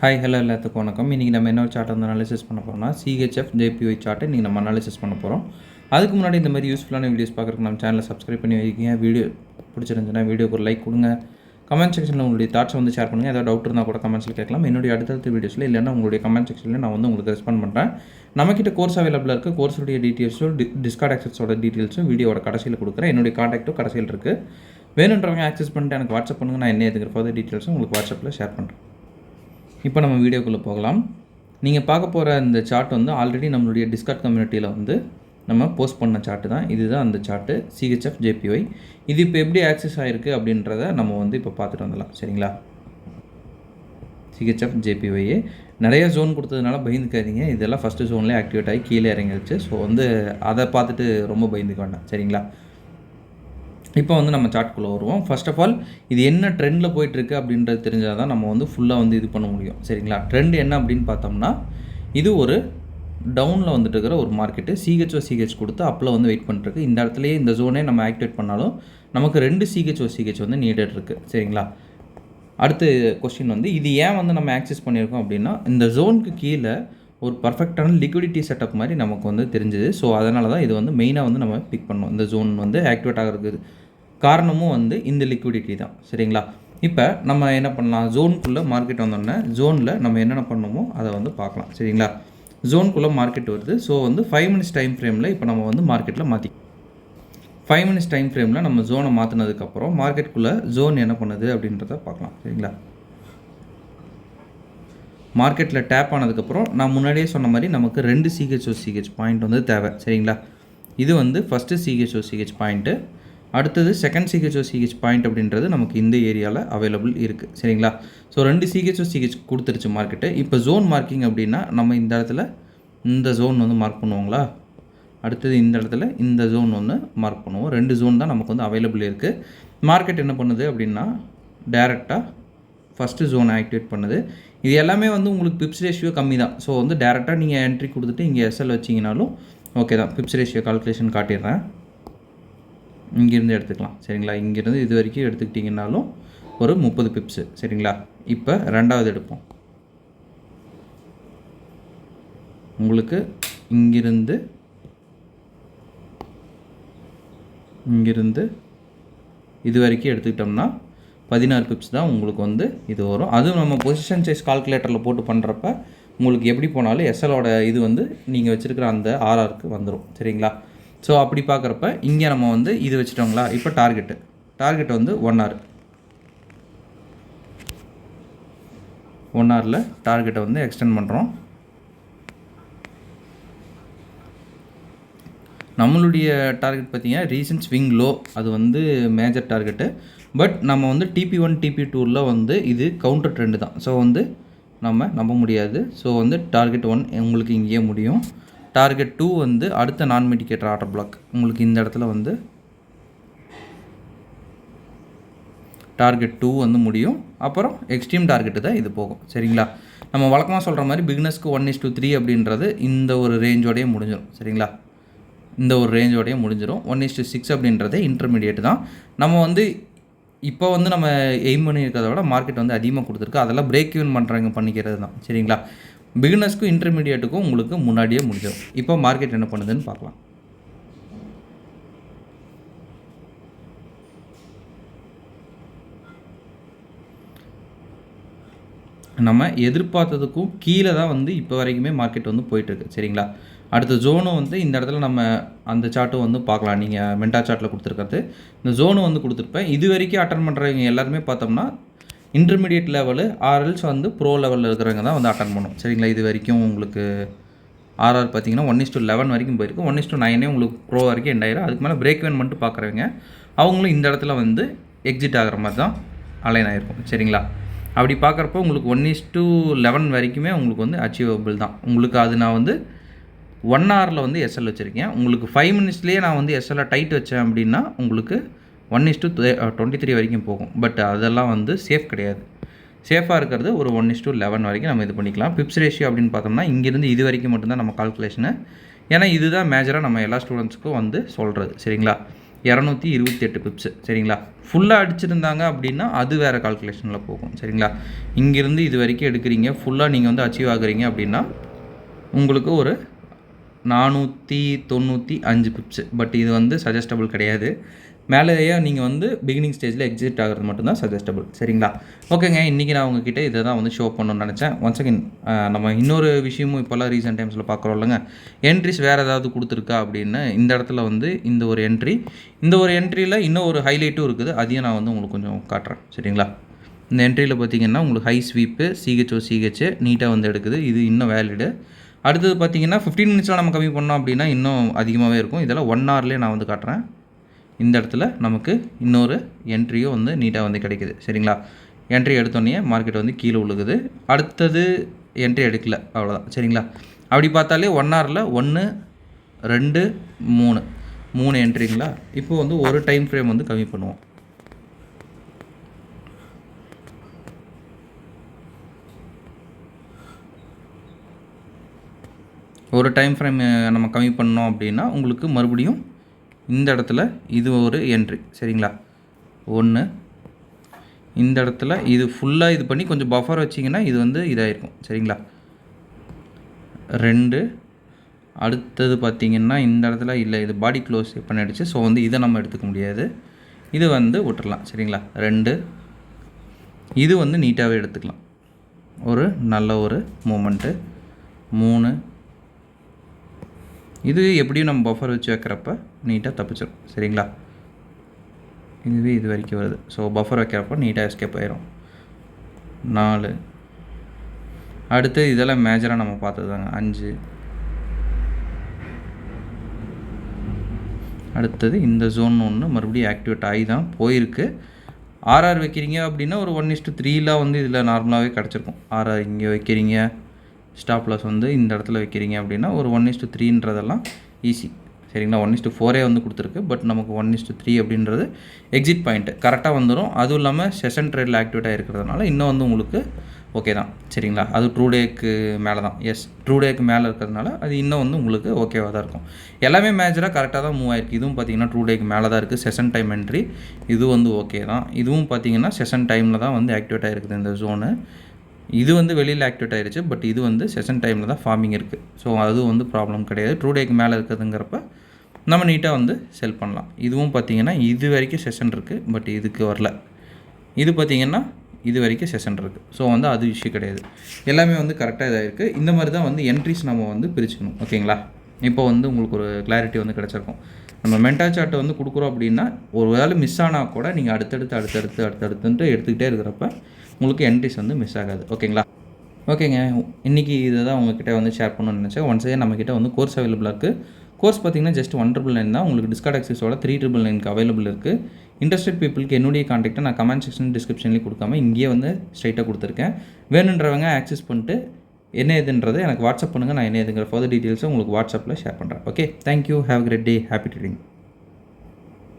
Hi hello எல்லாத்துக்கும் வணக்கம். இன்றைக்கி நம்ம என்ன ஒரு சார்ட் வந்து அனாலிசிஸ் பண்ண போகிறோம்னா சிஹெச்எஃப் ஜேபிஒய் சார்ட்டை இன்றைக்கி நம்ம அனாலிசிஸ் பண்ண போகிறோம். அதுக்கு முன்னாடி இந்த மாதிரி யூஸ்ஃபுல்லான வீடியோஸ் பார்க்குறதுக்கு நம்ம சேனலை சப்ஸ்கிரைப் பண்ணி வைக்கிங்க. வீடியோ பிடிச்சிருந்துச்சுன்னா வீடியோக்கு ஒரு லைக் கொடுங்க. கமெண்ட் செக்ஷனில் உங்களுடைய தாட்ஸை வந்து ஷேர் பண்ணுங்கள். ஏதாவது டவுட் இருந்தால் கூட கமெண்ட்ஸில் கேட்கலாம். என்னுடைய அடுத்தடுத்த வீடியோஸில் இல்லைன்னா உங்களுடைய கமெண்ட் செக்ஷனில் நான் வந்து உங்களுக்கு ரெஸ்பாண்ட் பண்ணுறேன். நம்மக்கிட்ட கோர்ஸ் அவைலபிளாக இருக்குது. கோர்ஸுடைய டீட்டெயில்ஸும் டிஸ்கார்ட் ஆக்சஸோட டீட்டெயில்ஸும் வீடியோட கடைசியில் கொடுக்குறேன். என்னுடைய காண்டாக்ட்டும் கடைசியில் இருக்குது. வேணுன்றவங்க ஆக்சஸ் பண்ணிட்டு எனக்கு வாட்ஸ்அப் பண்ணுங்கள். நான் என்ன எதுக்கிற ஃபர்தர் டீட்டெயில்ஸும் உங்களுக்கு வாட்ஸ்அப்பில் ஷேர் பண்ணுறேன். இப்போ நம்ம வீடியோக்குள்ளே போகலாம். நீங்கள் பார்க்க போகிற இந்த சார்ட் வந்து ஆல்ரெடி நம்மளுடைய டிஸ்கார்ட் கம்யூனிட்டியில் வந்து நம்ம போஸ்ட் பண்ண சார்ட்டு தான். இதுதான் அந்த சார்ட்டு சிஹெச்எஃப் ஜேபிஒய். இது இப்போ எப்படி ஆக்சஸ் ஆகிருக்கு அப்படின்றத நம்ம வந்து இப்போ பார்த்துட்டு வந்துடலாம். சரிங்களா? சிஹெச்எஃப் ஜேபிஒய் நிறைய ஜோன் கொடுத்ததுனால பயந்துக்காதீங்க. இதெல்லாம் ஃபஸ்ட்டு ஜோன்லேயே ஆக்டிவேட் ஆகி கீழே இறங்கிடுச்சு. ஸோ வந்து அதை பார்த்துட்டு ரொம்ப பயந்துக்க வேண்டாம். சரிங்களா? இப்போ வந்து நம்ம சார்ட்குள்ளே வருவோம். ஃபர்ஸ்ட் ஆஃப் ஆல் இது என்ன ட்ரெண்டில் போயிட்டுருக்கு அப்படின்றது தெரிஞ்சால் தான் நம்ம வந்து ஃபுல்லாக வந்து இது பண்ண முடியும். சரிங்களா? ட்ரெண்ட் என்ன அப்படின்னு பார்த்தோம்னா இது ஒரு டவுனில் வந்துட்டு இருக்கிற ஒரு மார்க்கெட்டு. சிஹெச் கொடுத்து அப்பில் வந்து வெயிட் பண்ணிட்டுருக்கு. இந்த இடத்துலையே இந்த ஜோனே நம்ம ஆக்டிவேட் பண்ணாலும் நமக்கு 2 சிஹெச் வந்து நீடட் இருக்குது. சரிங்களா? அடுத்த கொஸ்டின் வந்து இது ஏன் வந்து நம்ம ஆக்சஸ் பண்ணியிருக்கோம் அப்படின்னா இந்த ஜோனுக்கு கீழே ஒரு பர்ஃபெக்டான லிக்விடிட்டி செட்டப் மாதிரி நமக்கு வந்து தெரிஞ்சுது. ஸோ அதனால தான் இது வந்து மெயினாக வந்து நம்ம பிக் பண்ணோம். இந்த ஜோன் வந்து ஆக்டிவேட் ஆகிறதுக்கு காரணமும் வந்து இந்த லிக்விடிட்டி தான். சரிங்களா? இப்போ நம்ம என்ன பண்ணலாம், ஜோனுக்குள்ளே மார்க்கெட் வந்தோடனே ஜோனில் நம்ம என்னென்ன பண்ணணுமோ அதை வந்து பார்க்கலாம். சரிங்களா? ஜோனுக்குள்ளே மார்க்கெட் வருது. ஸோ வந்து 5 மினிட்ஸ் டைம் ஃப்ரேமில் இப்போ நம்ம வந்து மார்க்கெட்டில் 5 மினிட்ஸ் டைம் ஃப்ரேமில் நம்ம ஜோனை மாற்றினதுக்கப்புறம் மார்க்கெட்டுக்குள்ளே ஜோன் என்ன பண்ணுது அப்படின்றத பார்க்கலாம். சரிங்களா? மார்க்கெட்டில் டேப் ஆனதுக்கப்புறம் நான் முன்னாடியே சொன்ன மாதிரி நமக்கு 2 சிஹெச் பாயிண்ட் வந்து தேவை. சரிங்களா? இது வந்து ஃபஸ்ட்டு சிஹெச் பாயிண்ட்டு, அடுத்தது செகண்ட் சிஹெச் பாயிண்ட் அப்படின்றது நமக்கு இந்த ஏரியாவில் அவைலபிள் இருக்குது. சரிங்களா? ஸோ 2 சிஹெச் கொடுத்துருச்சு மார்க்கெட்டு. இப்போ ஜோன் மார்க்கிங் அப்படின்னா நம்ம இந்த இடத்துல இந்த ஜோன் வந்து மார்க் பண்ணுவோங்களா, அடுத்தது இந்த இடத்துல இந்த ஜோன் வந்து மார்க் பண்ணுவோம். 2 ஜோன் தான் நமக்கு வந்து அவைலபிள் இருக்குது. மார்க்கெட் என்ன பண்ணுது அப்படின்னா டேரெக்டாக ஃபஸ்ட்டு ஜோன் ஆக்டிவேட் பண்ணுது. இது எல்லாமே வந்து உங்களுக்கு பிப்ஸ் ரேஷியோ கம்மி தான். ஸோ வந்து டேரெக்டாக நீங்கள் என்ட்ரி கொடுத்துட்டு இங்கே எஸ்எல் வச்சிங்கனாலும் ஓகே தான். பிப்ஸ் ரேஷியோ கால்குலேஷன் காட்டிடுறேன். இங்கேருந்து எடுத்துக்கலாம். சரிங்களா? இங்கேருந்து இது வரைக்கும் எடுத்துக்கிட்டிங்கனாலும் ஒரு 30 பிப்ஸு. சரிங்களா? இப்போ ரெண்டாவது எடுப்போம். உங்களுக்கு இங்கிருந்து இது வரைக்கும் எடுத்துக்கிட்டோம்னா 16 பிப்ஸ் தான் உங்களுக்கு வந்து இது வரும். அதுவும் நம்ம பொசிஷன் சைஸ் கால்குலேட்டரில் போட்டு பண்ணுறப்ப உங்களுக்கு எப்படி போனாலும் எஸ்எலோட இது வந்து நீங்கள் வச்சுருக்கிற அந்த ஆர்ஆருக்கு வந்துடும். சரிங்களா? ஸோ அப்படி பார்க்குறப்ப இங்கே நம்ம வந்து இது வச்சுட்டோங்களா. இப்போ டார்கெட் வந்து 1 hour டார்கெட்டை வந்து எக்ஸ்டெண்ட் பண்ணுறோம். நம்மளுடைய டார்கெட் பார்த்திங்கன்னா ரீசன்ட் ஸ்விங் லோ, அது வந்து மேஜர் டார்கெட்டு. பட் நம்ம வந்து TP1 TP2 வந்து இது கவுண்டர் ட்ரெண்டு தான். ஸோ வந்து நம்ம நம்ப முடியாது. ஸோ வந்து டார்கெட் 1 உங்களுக்கு இங்கேயே முடியும். டார்கெட் 2 வந்து அடுத்த நான் மெடிக்கேட்டர் ஆர்டர் பிளாக் உங்களுக்கு இந்த இடத்துல வந்து டார்கெட் 2 வந்து முடியும். அப்புறம் எக்ஸ்ட்ரீம் டார்கெட்டு தான் இது போகும். சரிங்களா? நம்ம வழக்கமாக சொல்கிற மாதிரி பிகினஸ்க்கு 1:3 அப்படின்றது இந்த ஒரு ரேஞ்சோடையே முடிஞ்சிடும். சரிங்களா? இந்த ஒரு ரேஞ்சோடையே முடிஞ்சிடும். 1:6 அப்படின்றது இன்டர்மீடியேட் தான். நம்ம வந்து இப்போ வந்து நம்ம எய்ம் பண்ணியிருக்கிறத விட மார்க்கெட் வந்து அதிகமாக கொடுத்துருக்கு. அதெல்லாம் பிரேக் ஈவன் பண்ணுறவங்க பண்ணிக்கிறது தான். சரிங்களா? பிகினர்ஸ்க்கும் இன்டர்மீடியேட்டுக்கும் உங்களுக்கு முன்னாடியே முடிஞ்சிடும். இப்போ மார்க்கெட் என்ன பண்ணுதுன்னு பார்க்கலாம். நம்ம எதிர்பார்த்ததுக்கும் கீழே தான் வந்து இப்போ வரைக்குமே மார்க்கெட் வந்து போயிட்டுருக்கு. சரிங்களா? அடுத்த ஜோனும் வந்து இந்த இடத்துல நம்ம அந்த சார்ட்டும் வந்து பார்க்கலாம். நீங்கள் மென்டா சார்ட்டில் கொடுத்துருக்கிறது இந்த ஜோனும் வந்து கொடுத்துருப்பேன். இது வரைக்கும் அட்டன் பண்ணுறவங்க எல்லாருமே பார்த்தோம்னா இன்டர்மீடியட் லெவலு ஆர்எல்ஸ் வந்து ப்ரோ லெவலில் இருக்கிறவங்க தான் வந்து அட்டன் பண்ணும். சரிங்களா? இது வரைக்கும் உங்களுக்கு ஆர்ஆர் பார்த்தீங்கன்னா 1:11 வரைக்கும் போயிருக்கு. 1:9 உங்களுக்கு ப்ரோ வரைக்கும் எண்ட் ஆயிரும். அதுக்கு மேலே பிரேக் ஈவன் பண்ணிட்டு பார்க்குறவங்க அவங்களும் இந்த இடத்துல வந்து எக்ஸிட் ஆகிற மாதிரி தான் அலைன் ஆகிருக்கும். சரிங்களா? அப்படி பார்க்குறப்போ உங்களுக்கு 1:11 வரைக்குமே உங்களுக்கு வந்து அச்சீவபிள் தான். உங்களுக்கு அது நான் வந்து 1 hourல வந்து எஸ்எல் வச்சுருக்கேன். உங்களுக்கு 5 மினிட்ஸ்லேயே நான் வந்து எஸ்எல்லை டைட் வச்சேன் அப்படின்னா உங்களுக்கு 1:23 வரைக்கும் போகும். பட் அதெல்லாம் வந்து சேஃப் கிடையாது. சேஃபாக இருக்கிறது ஒரு 1:11 வரைக்கும் நம்ம இது பண்ணிக்கலாம். பிப்ஸ் ரேஷியோ அப்படின்னு பார்த்தோம்னா இங்கேருந்து இது வரைக்கும் மட்டும்தான் நம்ம கால்குலேஷனு. ஏன்னா இதுதான் மேஜராக நம்ம எல்லா ஸ்டூடெண்ட்ஸுக்கும் வந்து சொல்கிறது. சரிங்களா? 228 பிப்ஸு சரிங்களா. ஃபுல்லாக அடிச்சிருந்தாங்க அப்படின்னா அது வேறு கால்குலேஷனில் போகும் சரிங்களா. இங்கேருந்து இது வரைக்கும் எடுக்கிறீங்க, ஃபுல்லாக நீங்கள் வந்து அச்சீவ் ஆகுறீங்க அப்படின்னா உங்களுக்கு ஒரு 495 பிப்ஸு. பட் இது வந்து சஜஸ்டபிள் கிடையாது. மேலேயே நீங்கள் வந்து பிகினிங் ஸ்டேஜில் எக்ஸிட் ஆகிறது மட்டும்தான் சஜஸ்டபிள் சரிங்களா. ஓகேங்க, இன்றைக்கி நான் உங்ககிட்ட இதை தான் வந்து ஷோ பண்ணணும்னு நினச்சேன். ஒன்ஸ் அகெயின் நம்ம இன்னொரு விஷயமும் இப்போல்லாம் ரீசெண்ட் டைம்ஸில் பார்க்குறோம் இல்லைங்க, என்ட்ரிஸ் வேறு ஏதாவது கொடுத்துருக்கா அப்படின்னு. இந்த இடத்துல வந்து இந்த ஒரு என்ட்ரியில் இன்னும் ஒரு ஹைலைட்டும் இருக்குது, அதையும் நான் வந்து உங்களுக்கு கொஞ்சம் காட்டுறேன் சரிங்களா. இந்த என்ட்ரியில் பார்த்தீங்கன்னா உங்களுக்கு ஹை ஸ்வீப்பு சிஹெச் நீட்டாக வந்து எடுக்குது, இது இன்னும் வேலிடு. அடுத்தது பார்த்தீங்கன்னா 15 மினிட்ஸில் நம்ம கம்மி பண்ணோம் அப்படின்னா இன்னும் அதிகமாகவே இருக்கும். இதெல்லாம் 1 ஹவர்லேயே நான் வந்து காட்டுறேன். இந்த இடத்துல நமக்கு இன்னொரு என்ட்ரியும் வந்து நீட்டாக வந்து கிடைக்குது சரிங்களா. என்ட்ரி எடுத்தோடனே மார்க்கெட் வந்து கீழே விழுகுது. அடுத்தது என்ட்ரி எடுக்கல, அவ்வளோதான் சரிங்களா. அப்படி பார்த்தாலே 1 ஹவரில் 1 2 3 என்ட்ரிங்களா. இப்போ வந்து ஒரு டைம் ஃப்ரேம் வந்து கம்மி பண்ணுவோம். ஒரு டைம் ஃப்ரேம் நம்ம கம்மி பண்ணோம் அப்படின்னா உங்களுக்கு மறுபடியும் இந்த இடத்துல இது ஒரு என்ட்ரி சரிங்களா. 1 இந்த இடத்துல இது ஃபுல்லாக இது பண்ணி கொஞ்சம் பஃபர் வச்சிங்கன்னா இது வந்து இதாகிருக்கும் சரிங்களா. 2 அடுத்தது பார்த்திங்கன்னா இந்த இடத்துல இல்லை, இது பாடி க்ளோஸ் பண்ணிடுச்சு. ஸோ வந்து இதை நம்ம எடுத்துக்க முடியாது, இது வந்து விட்டுறலாம் சரிங்களா. 2 இது வந்து நீட்டாகவே எடுத்துக்கலாம், ஒரு நல்ல ஒரு மூமெண்ட்டு. 3 இது எப்படியும் நம்ம பஃபர் வச்சு வைக்கிறப்ப நீட்டாக தப்பிச்சிடும் சரிங்களா. இதுவே இது வரைக்கும் வருது, ஸோ பஃபர் வைக்கிறப்ப நீட்டாக எஸ்கேப் ஆயிரும். 4 அடுத்து இதெல்லாம் மேஜராக நம்ம பார்த்ததுதாங்க. 5 அடுத்தது இந்த ஜோன் ஒன்று மறுபடியும் ஆக்டிவேட் ஆகி தான் போயிருக்கு. ஆர்ஆர் வைக்கிறீங்க அப்படின்னா ஒரு 1:3 வந்து இதில் நார்மலாகவே கிடச்சிருக்கும். ஆர்ஆர் இங்கே வைக்கிறீங்க, ஸ்டாப் லாஸ் வந்து இந்த இடத்துல வைக்கிறீங்க அப்படின்னா ஒரு 1:3ன்றதெல்லாம் ஈஸி சரிங்களா. 1:4 வந்து கொடுத்துருக்கு, பட் நமக்கு 1:3 அப்படின்றது எக்ஸிட் பாயிண்ட்டு கரெக்டாக வந்துடும். அதுவும் இல்லாமல் செஷன் ட்ரேடில் ஆக்டிவேட் ஆகிருக்கிறதுனால இன்னும் வந்து உங்களுக்கு ஓகே தான் சரிங்களா. அது ட்ரூ டேக்கு மேலே தான், எஸ் ட்ரூ டேக்கு மேலே இருக்கிறதுனால அது இன்னும் வந்து உங்களுக்கு ஓகேவாக தான் இருக்கும். எல்லாமே மேஜராக கரெக்டாக தான் மூவ் ஆகிருக்கு. இதுவும் பார்த்திங்கன்னா ட்ரூ டேக்கு மேலே தான் இருக்குது. செஷன் டைம் என்ட்ரி இது வந்து ஓகே தான். இதுவும் பார்த்திங்கன்னா செஷன் டைமில் தான் வந்து ஆக்டிவேட் ஆகிருக்குது இந்த ஜோனு. இது வந்து வெளியில் ஆக்டிவேட் ஆகிருச்சு, பட் இது வந்து செஷன் டைமில் தான் ஃபார்மிங் இருக்குது. ஸோ அதுவும் வந்து ப்ராப்ளம் கிடையாது. ட்ரூ டேக்கு மேலே இருக்குதுங்கிறப்ப நம்ம நீட்டாக வந்து செல் பண்ணலாம். இதுவும் பார்த்திங்கன்னா இது வரைக்கும் செஷன் இருக்குது, பட் இதுக்கு வரல. இது பார்த்திங்கன்னா இது வரைக்கும் செஷன் இருக்குது, ஸோ வந்து அது இஷ்யூ கிடையாது. எல்லாமே வந்து கரெக்டாக இதாக இருக்குது. இந்த மாதிரி தான் வந்து என்ட்ரிஸ் நம்ம வந்து பிரிச்சுக்கணும் ஓகேங்களா. இப்போ வந்து உங்களுக்கு ஒரு கிளாரிட்டி வந்து கிடச்சிருக்கும். நம்ம மென்டா சார்ட்டை வந்து கொடுக்குறோம் அப்படின்னா ஒரு வேளை மிஸ் ஆனால் கூட நீங்கள் அடுத்தடுத்துன்ட்டு எடுத்துக்கிட்டே இருக்கிறப்ப உங்களுக்கு என்ட்ரிஸ் வந்து மிஸ் ஆகாது ஓகேங்களா. ஓகேங்க, இன்றைக்கி இதை தான் உங்கள்கிட்ட வந்து ஷேர் பண்ணணும்னு நினச்சேன். ஒன்ஸே நம்மக்கிட்ட வந்து கோர்ஸ் அவைலபிளாக இருக்குது. கோர்ஸ் பார்த்திங்கன்னா ஜஸ்ட் 199 தான். உங்களுக்கு டிஸ்கார்ட் ஆக்சஸோட 399க்கு அவைலபிள் இருக்குது. இன்ட்ரெஸ்டட் பீப்புளுக்கு என்னுடைய கான்டாக்ட்டை நான் கமெண்ட் செக்ஷன் டிஸ்கிரிப்ஷன்லேயும் கொடுக்காம இங்கேயே வந்து ஸ்ட்ரைட்டாக கொடுத்துருக்கேன். வேணுன்றவங்க ஆக்சஸ் பண்ணிட்டு என்ன ஏதுன்றதை எனக்கு வாட்ஸ்அப் பண்ணுங்கள். நான் என்ன ஏதுங்கிற ஃபர்தர் டீட்டெயில்ஸை உங்களுக்கு வாட்ஸ்அப்பில் ஷேர் பண்ணுறேன். Okay, thank you, have a great day, happy trading.